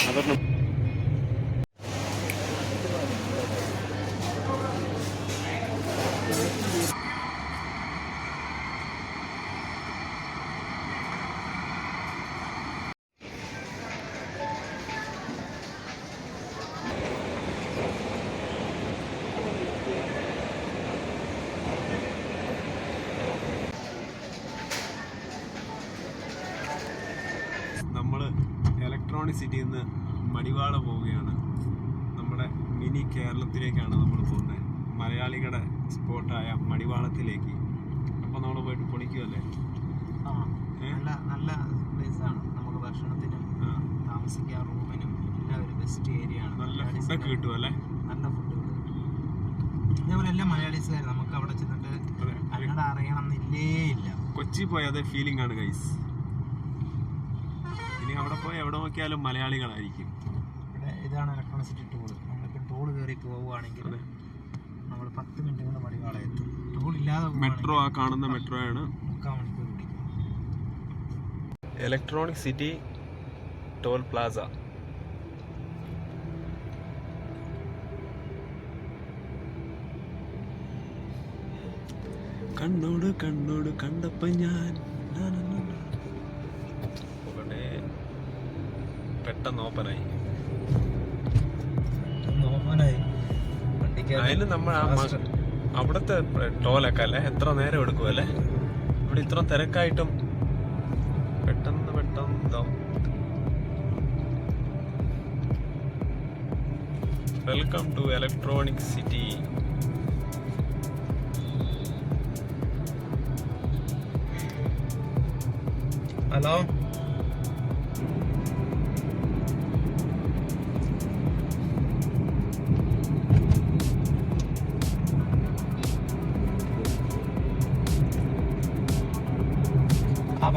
അതൊന്നും നമ്മൾ ഇലക്ട്രോണിക് സിറ്റിയിൽ നിന്ന് മടിവാള പോവുകയാണ്. നമ്മുടെ മിനി കേരളത്തിലേക്കാണ് നമ്മൾ പോകുന്നത്, മലയാളികളുടെ സ്പോട്ടായ മടിവാളത്തിലേക്ക്. അപ്പോൾ നമ്മൾ പോയിട്ട് പൊളിക്കുമല്ലേ? നല്ല പ്ലേസാണ്. നമുക്ക് ഭക്ഷണത്തിനും താമസിക്കാൻ റൂമിനും എല്ലാം ഒരു ബെസ്റ്റ് ഏരിയ ആണ്. നല്ല ഫുഡൊക്കെ കിട്ടും അല്ലേ? നല്ല ഫുഡ് ഇതേപോലെ എല്ലാ മലയാളീസുകാർ നമുക്ക് അവിടെ ചെന്നിട്ട് കന്നഡ അറിയണം എന്നില്ലേ ഇല്ല. കൊച്ചി പോയ അതേ ഫീലിംഗ് ആണ് ഗൈസ്. ഇനി അവിടെ പോയി എവിടെ നോക്കിയാലും മലയാളികളായിരിക്കും. ഇവിടെ ഇതാണ് ഇലക്ട്രോണിക് സിറ്റി ടൂൾ. നമ്മളിപ്പോൾ ടൂൾ കയറി പോവുകയാണെങ്കിൽ നമ്മൾ 10 മിനിറ്റ് കൊണ്ട് മടിവാള എത്തും. ടൂൾ ഇല്ലാതെ മെട്രോ ആ കാണുന്ന മെട്രോ ആണ്. 3/4 മണിക്കൂർ പിടിക്കും. Electronic city toll plaza. കണ്ണോട് കണ്ണോട് കണ്ടപ്പോ ഞാൻ പെട്ടെന്ന് ഓപ്പനായി. അതിന് നമ്മൾ അവിടുത്തെ ടോലൊക്കെ അല്ലേ എത്ര നേരം എടുക്കും അല്ലേ? ഇവിടെ ഇത്ര തിരക്കായിട്ടും പെട്ടെന്ന് ഇതാവും. Welcome to electronic city. Hello,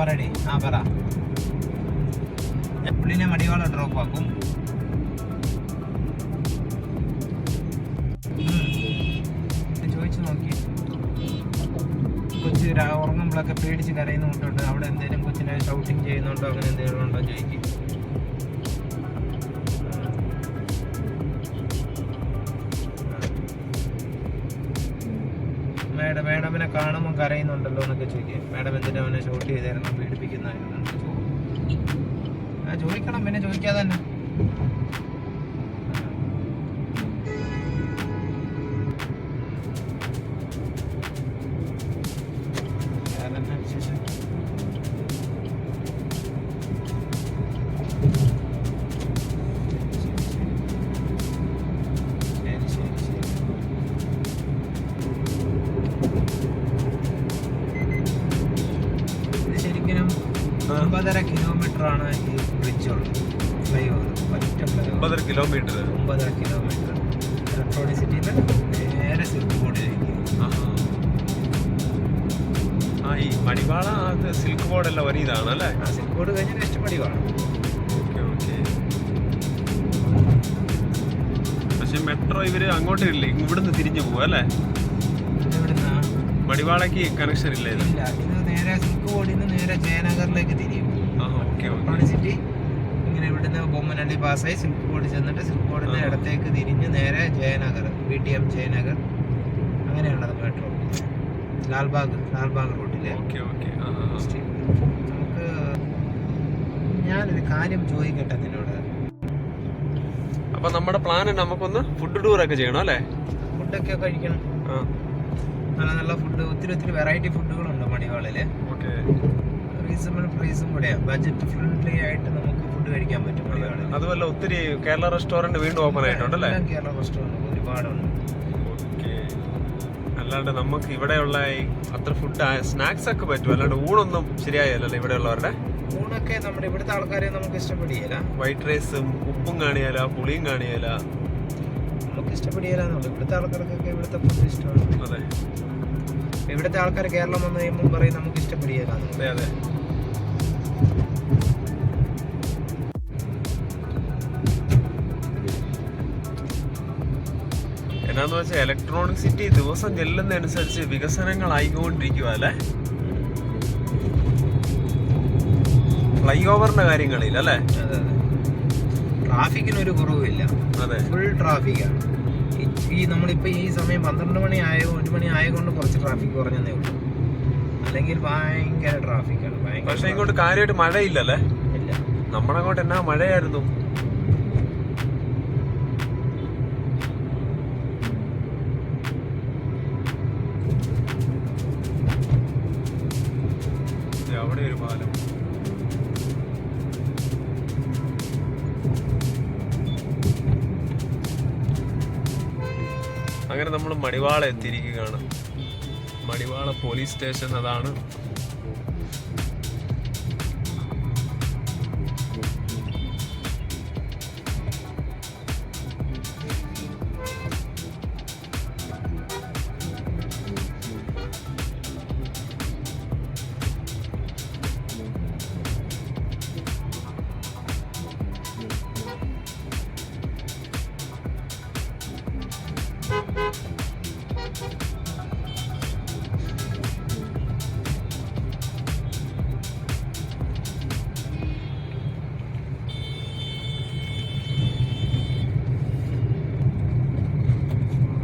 പറയടി. പറ. പുള്ളിനെ മടിവാള ഡ്രോപ്പ് ആക്കും. ചോദിച്ചു നോക്കി. കൊച്ചു ഉറങ്ങുമ്പോഴൊക്കെ പേടിച്ച് കരയുന്നുണ്ടോ? അവിടെ എന്തെങ്കിലും കൊച്ചിനെ ഷൗട്ടിങ് ചെയ്യുന്നുണ്ടോ? അങ്ങനെ എന്തെങ്കിലും ഉണ്ടോ ചോദിക്കും. മേഡമിനെ കാണുമ്പോൾ കരയുന്നുണ്ടല്ലോ എന്നൊക്കെ ചോദിക്കും. മേഡം എന്തിനാ അവനെ ഷോട്ട് ചെയ്തായിരുന്നു, പീഡിപ്പിക്കുന്നതായിരുന്നു ചോദിക്കണം. പിന്നെ ചോദിക്കാതെ തന്നെ ശരിക്കും 9.5 കിലോമീറ്റർ ആണ് ഈ ബ്രിഡ്ജ് ഉള്ളത്. Fly over 9.5 kilometre. ഇലക്ട്രോണിക് സിറ്റിയിൽ നേരെ സിൽക്ക് ബോർഡിലേക്ക്. ഈ മടിവാള അത് സിൽക്ക് ബോർഡെല്ലാം വരിയതാണ് അല്ലേ? സിൽക്ക് ബോർഡ് കഴിഞ്ഞ നെക്സ്റ്റ് മടിവാള. പക്ഷെ മെട്രോ ഇവര് അങ്ങോട്ട് ഇല്ല, ഇവിടുന്ന് തിരിഞ്ഞു പോവാ അല്ലേ? മടിവാളക്ക് കണക്ഷൻ ഇല്ല. ഇത് നേരെ സിൽക്ക് ബോർഡിൽ നിന്ന് നേരെ ജയനഗറിലേക്ക് തിരിയും. ഇലക്ട്രോണിക് സിറ്റി ഇങ്ങനെ ഇവിടുന്ന് ബൊമ്മനള്ളി പാസ്സായി സിൽക്ക് ബോർഡ് ചെന്നിട്ട് സിൽക്ക് ബോർഡിന്റെ ഇടത്തേക്ക് തിരിഞ്ഞ് നേരെ ജയനഗർ, BTM ജയനഗർ, അങ്ങനെയുള്ളത് മെട്രോ. ലാൽബാഗ് റൂട്ടില്. നമുക്ക് ഞാനൊരു കാര്യം ചോദിക്കട്ടെ നിന്നോട്. അപ്പൊ നമ്മുടെ പ്ലാൻ നമുക്കൊന്ന് ഫുഡ് ടൂറൊക്കെ ചെയ്യണം അല്ലേ? ഫുഡൊക്കെ കഴിക്കണം. നല്ല ഫുഡ്, ഒത്തിരി വെറൈറ്റി ഫുഡുകളുണ്ട് മടിവാളില്. റീസണബിൾ പ്രൈസും കൂടെയാ, ബഡ്ജറ്റ് ഫ്രണ്ട്ലി ആയിട്ട് നമുക്ക് ഫുഡ് കഴിക്കാൻ പറ്റും മടിവാളിൽ. അതുമല്ല ഒത്തിരി കേരള റെസ്റ്റോറന്റ് വീണ്ടും ഓപ്പൺ ആയിട്ടുണ്ടല്ലേ? കേരള റെസ്റ്റോറന്റ് ഒരുപാടുണ്ട്. അല്ലാണ്ട് നമുക്ക് ഇവിടെയുള്ള അത്ര ഫുഡ് സ്നാക്സ് ഒക്കെ പറ്റും, അല്ലാണ്ട് ഊണൊന്നും ശരിയായല്ലോ ഇവിടെയുള്ളവരുടെ. ഊണൊക്കെ നമ്മുടെ ഇവിടുത്തെ ആൾക്കാരെ നമുക്ക് ഇഷ്ടപ്പെടുകയില്ല. വൈറ്റ് റൈസും ഉപ്പും കാണിയല, പുളിയും കാണിയല, നമുക്ക് ഇഷ്ടപ്പെടുകയില്ലെന്നുള്ളൂ. ഇവിടുത്തെ ആൾക്കാർക്കൊക്കെ ഇവിടുത്തെ ഫുഡ് ഇഷ്ടമാണ്. അതെ, ഇവിടുത്തെ ആൾക്കാർ കേരളം വന്നു കഴിയുമ്പോൾ പറയും നമുക്ക് ഇഷ്ടപ്പെടുകയില്ല. അതെ. എന്നാന്ന് വെച്ചാൽ ഇലക്ട്രോണിക് സിറ്റി ദിവസം ചെല്ലുന്നതനുസരിച്ച് വികസനങ്ങളായിക്കൊണ്ടിരിക്കുക അല്ലേ? ഫ്ലൈ ഓവറിന്റെ കാര്യങ്ങളിൽ അല്ലേ? ട്രാഫിക്കിന് ഒരു കുറവുമില്ല, ഫുൾ ട്രാഫിക്കാണ്. ഈ നമ്മളിപ്പോൾ ഈ സമയം 12 മണി 1 മണി ആയതുകൊണ്ട് കുറച്ച് ട്രാഫിക് കുറഞ്ഞതേ ഉള്ളൂ, അല്ലെങ്കിൽ ഭയങ്കര ട്രാഫിക്കാണ്. പക്ഷെ ഇങ്ങോട്ട് കാര്യമായിട്ട് മഴയില്ലല്ലേ? ഇല്ല, നമ്മളങ്ങോട്ട് എന്നാ മഴയായിരുന്നു. അവിടെ ഒരു പാലം. അങ്ങനെ നമ്മൾ മടിവാള എത്തിയിരിക്കുകയാണ്. മടിവാള പോലീസ് സ്റ്റേഷൻ അതാണ്.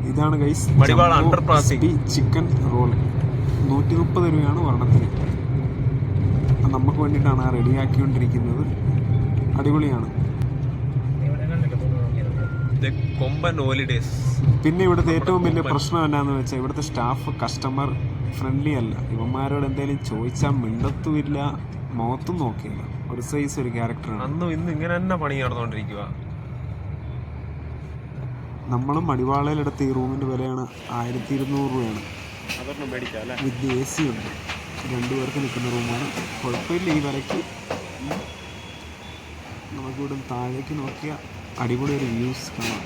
ഇതാണ് ഗൈസ് മടിവാള അണ്ടർപാസിംഗ് ചിക്കൻ റോൾ. 130 രൂപയാണ് ഒരെണ്ണത്തിന്. നമുക്ക് വേണ്ടിയിട്ടാണ് റെഡിയാക്കിക്കൊണ്ടിരിക്കുന്നത്. അടിപൊളിയാണ്. കൊമ്പൻ ഹോളിഡേസ്. പിന്നെ ഇവിടുത്തെ ഏറ്റവും വലിയ പ്രശ്നം എന്നാന്ന് വെച്ചാൽ ഇവിടുത്തെ സ്റ്റാഫ് കസ്റ്റമർ ഫ്രണ്ട്ലി അല്ല. ഇവന്മാരോട് എന്തെങ്കിലും ചോദിച്ചാൽ മിണ്ടത്തുമില്ല, മുഖത്തും നോക്കിയില്ല. ഒരു സൈസ് ഒരു ക്യാരക്ടറാണ്. അന്നും ഇന്ന് ഇങ്ങനെ തന്നെ പണി നടന്നുകൊണ്ടിരിക്കുക. നമ്മളും മടിവാളയിലെടുത്ത ഈ റൂമിൻ്റെ വിലയാണ് 1200 രൂപയാണ്. വിത്ത് AC ഉണ്ട്. 2 പേർക്ക് നിൽക്കുന്ന റൂമാണ്. കുഴപ്പമില്ല ഈ വിലയ്ക്ക്. നമുക്കിവിടെ താഴേക്ക് നോക്കിയാൽ അടിപൊളി ഒരു വ്യൂസ് കാണാം.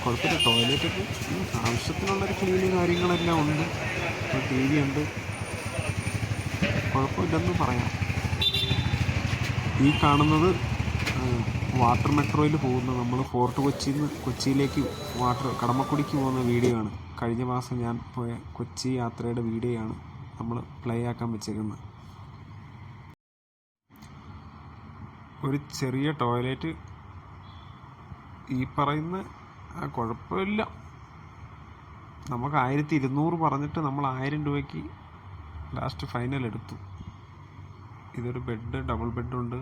കുഴപ്പമില്ല. ടോയ്ലറ്റൊക്കെ ആവശ്യത്തിനുള്ളൊരു ക്ലീന് കാര്യങ്ങളെല്ലാം ഉണ്ട്. TV ഉണ്ട്. കുഴപ്പമില്ലെന്ന് പറയാം. ഈ കാണുന്നത് വാട്ടർ മെട്രോയിൽ പോകുന്ന, നമ്മൾ ഫോർട്ട് കൊച്ചിയിൽ നിന്ന് കൊച്ചിയിലേക്ക് കടമക്കുടിക്ക് പോകുന്ന വീഡിയോ ആണ്. കഴിഞ്ഞ മാസം ഞാൻ പോയ കൊച്ചി യാത്രയുടെ വീഡിയോ ആണ് നമ്മൾ പ്ലേ ആക്കാൻ വെച്ചേക്കുന്നത്. ഒരു ചെറിയ ടോയ്ലറ്റ് ഈ പറയുന്ന കുഴപ്പമില്ല. നമുക്ക് 1200 പറഞ്ഞിട്ട് നമ്മൾ 1000 രൂപയ്ക്ക് ലാസ്റ്റ് ഫൈനൽ എടുത്തു. ഇതൊരു ബെഡ്, ഡബിൾ ബെഡുണ്ട്.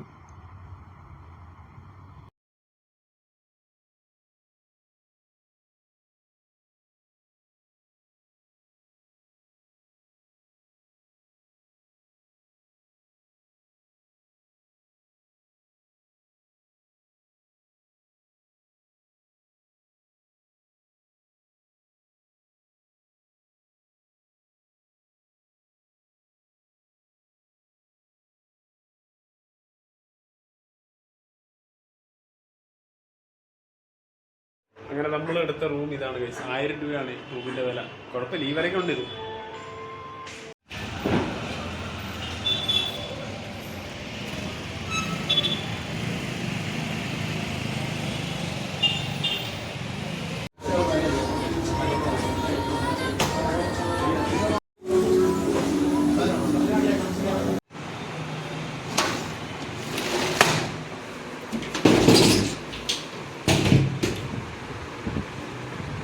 അങ്ങനെ നമ്മൾ എടുത്ത റൂം ഇതാണ് ഗൈസ്. 1000 രൂപയാണ് റൂമിന്റെ വില. കുഴപ്പമില്ല, ഈ വിലയ്ക്ക് ഉണ്ട് ഇത്.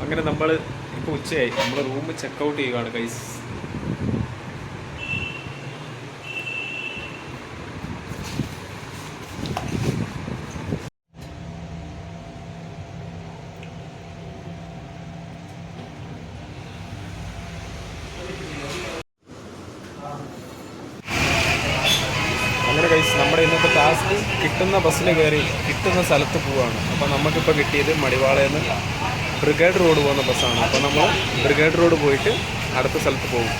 അങ്ങനെ നമ്മൾ ഇപ്പോൾ ഉച്ചയായി. നമ്മൾ റൂം ചെക്കൗട്ട് ചെയ്യുകയാണ് ഗൈസ്. അങ്ങനെ ഗൈസ് നമ്മുടെ ഇന്നത്തെ ടാസ്ക് കിട്ടുന്ന ബസ്സിൽ കയറി കിട്ടുന്ന സ്ഥലത്ത് പോവുകയാണ്. അപ്പോൾ നമുക്കിപ്പോൾ കിട്ടിയത് മടിവാളയിൽ നിന്ന് ബ്രിഗേഡ് റോഡ് പോകുന്ന ബസ്സാണ്. അപ്പോൾ നമ്മൾ ബ്രിഗേഡ് റോഡ് പോയിട്ട് അടുത്ത സ്ഥലത്ത് പോകും.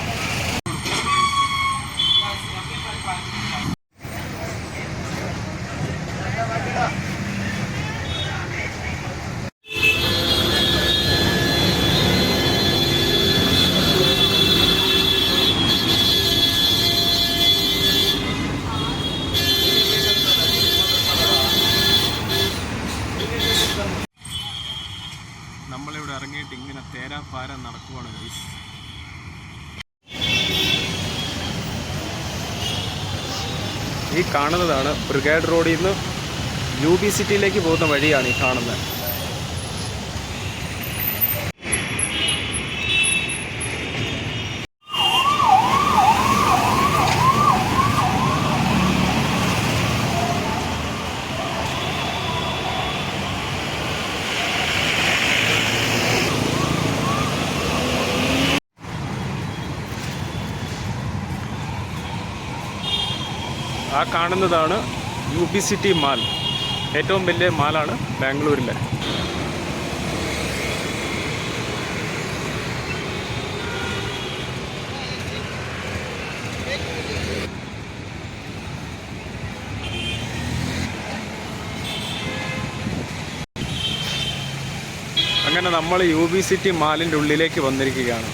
നമ്മളിവിടെ ഇറങ്ങിയിട്ട് ഇങ്ങനെ തേരാപാരം നടക്കുവാണ് ഗൈസ്. ഈ കാണുന്നതാണ് ബ്രിഗേഡ് റോഡിൽ നിന്ന് UB സിറ്റിയിലേക്ക് പോകുന്ന വഴിയാണ് ഈ കാണുന്നത്. ആ കാണുന്നതാണ് UB സിറ്റി മാൾ. ഏറ്റവും വലിയ മാളാണ് ബാംഗ്ലൂരിലെ. അങ്ങനെ നമ്മൾ UB സിറ്റി മാളിൻ്റെ ഉള്ളിലേക്ക് വന്നിരിക്കുകയാണ്.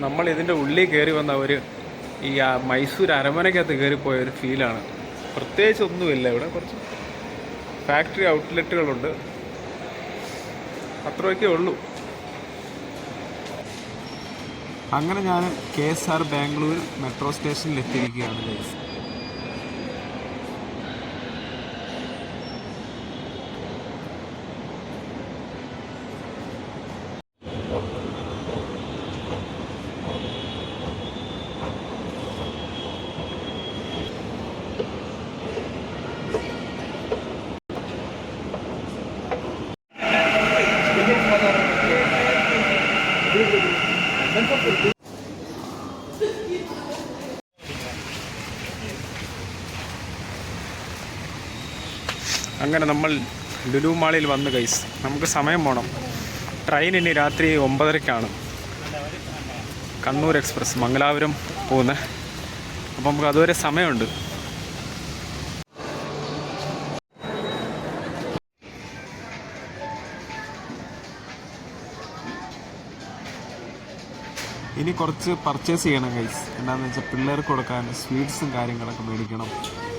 നമ്മൾ ഇതിൻ്റെ ഉള്ളിൽ കയറി വന്ന ഈ മൈസൂർ അരമനയ്ക്കകത്ത് കയറിപ്പോയ ഒരു ഫീലാണ്. പ്രത്യേകിച്ച് ഒന്നുമില്ല. ഇവിടെ കുറച്ച് ഫാക്ടറി ഔട്ട്ലെറ്റുകളുണ്ട്, അത്രയൊക്കെ ഉള്ളൂ. അങ്ങനെ ഞാൻ KSR ബാംഗ്ലൂർ മെട്രോ സ്റ്റേഷനിൽ എത്തിയിരിക്കുകയാണ് ഗൈസ്. അങ്ങനെ നമ്മൾ ലുലു മാളിൽ വന്ന് ഗൈസ്. നമുക്ക് സമയം പോകണം. ട്രെയിൻ ഇനി രാത്രി 9:30-ക്കാണ്. കണ്ണൂർ എക്സ്പ്രസ് മംഗലാപുരം പോകുന്നത്. അപ്പോൾ നമുക്ക് അതുവരെ സമയമുണ്ട്. ഇനി കുറച്ച് പർച്ചേസ് ചെയ്യണം ഗൈസ്. എന്താണെന്ന് വെച്ചാൽ പിള്ളേർക്ക് കൊടുക്കാൻ സ്വീറ്റ്സും കാര്യങ്ങളൊക്കെ മേടിക്കണം.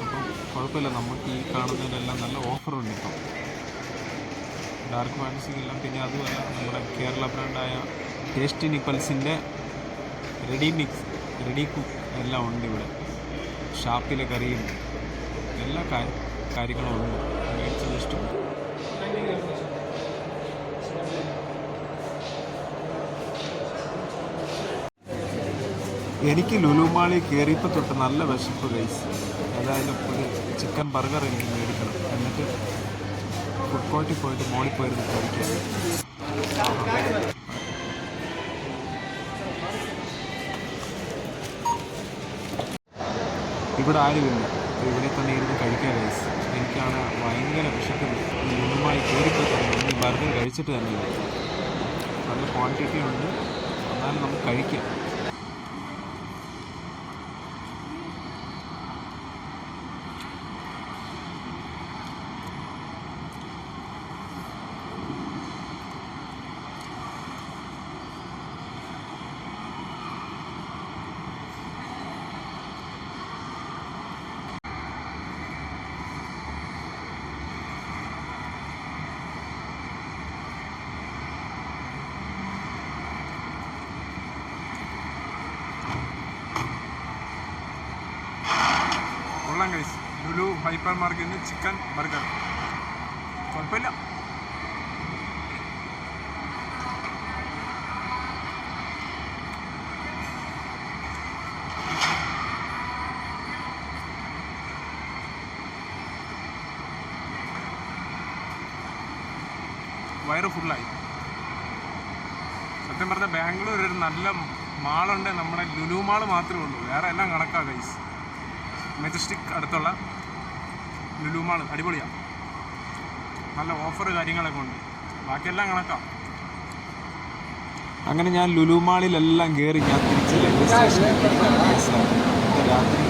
അപ്പം കുഴപ്പമില്ല, നമുക്ക് ഈ കാണുന്നതിനെല്ലാം നല്ല ഓഫറുണ്ട് ഇപ്പം. ഡാർക്ക് ഫാൻസിക്കെല്ലാം. പിന്നെ അതുമല്ല, നമ്മുടെ കേരള ബ്രാൻഡായ ടേസ്റ്റി നിപ്പൽസിൻ്റെ റെഡി കുക്ക് എല്ലാം ഉണ്ട് ഇവിടെ. ഷാപ്പിലെ കറിയും എല്ലാ കാര്യങ്ങളും ഉണ്ട്. മേടിച്ചത് ഇഷ്ടം. എനിക്ക് ലുലു മാളിൽ കയറിയപ്പോൾ തൊട്ട് നല്ല വിശപ്പ് ഗൈസ്. അതായത് ഒരു ചിക്കൻ ബർഗർ എനിക്ക് മേടിക്കണം. എന്നിട്ട് ഫുഡ് കോർട്ടിൽ പോയിട്ട് മോളിൽ പോയിരുന്നു കഴിക്കാൻ. ഇവിടെ ആരുമില്ല, ഇവിടെ തന്നെ ഇരുന്ന് കഴിക്കാൻ ഗൈസ്. എനിക്കാണ് ഭയങ്കര വിശക്കുന്നത്. ലുലു മാളിൽ കയറിയപ്പോൾ തന്നെ ഈ ബർഗർ കഴിച്ചിട്ട് തന്നെ നല്ല ക്വാണ്ടിറ്റി ഉണ്ട്. എന്നാലും നമുക്ക് കഴിക്കാം. കൊള്ളാം ഗൈസ്. ലുലു ഹൈപ്പർ മാർക്കറ്റിൽ നിന്ന് ചിക്കൻ ബർഗർ കുഴപ്പമില്ല. വയറ് ഫുള്ളായി. സത്യം പറഞ്ഞാൽ ബാംഗ്ലൂർ ഒരു നല്ല മാളുണ്ട്, നമ്മുടെ ലുലു മാൾ മാത്രമേ ഉള്ളൂ. വേറെ എല്ലാം കണക്കാണ് ഗൈസ്. മെജസ്റ്റിക് അടുത്തുള്ള ലുലു മാൾ അടിപൊളിയാണ്, നല്ല ഓഫർ കാര്യങ്ങളൊക്കെ ഉണ്ട്. ബാക്കിയെല്ലാം കണക്കാം. അങ്ങനെ ഞാൻ ലുലു മാളിലെല്ലാം കയറി ഞാൻ തിരിച്ച് റെയിൽവേ സ്റ്റേഷനിൽ രാത്രി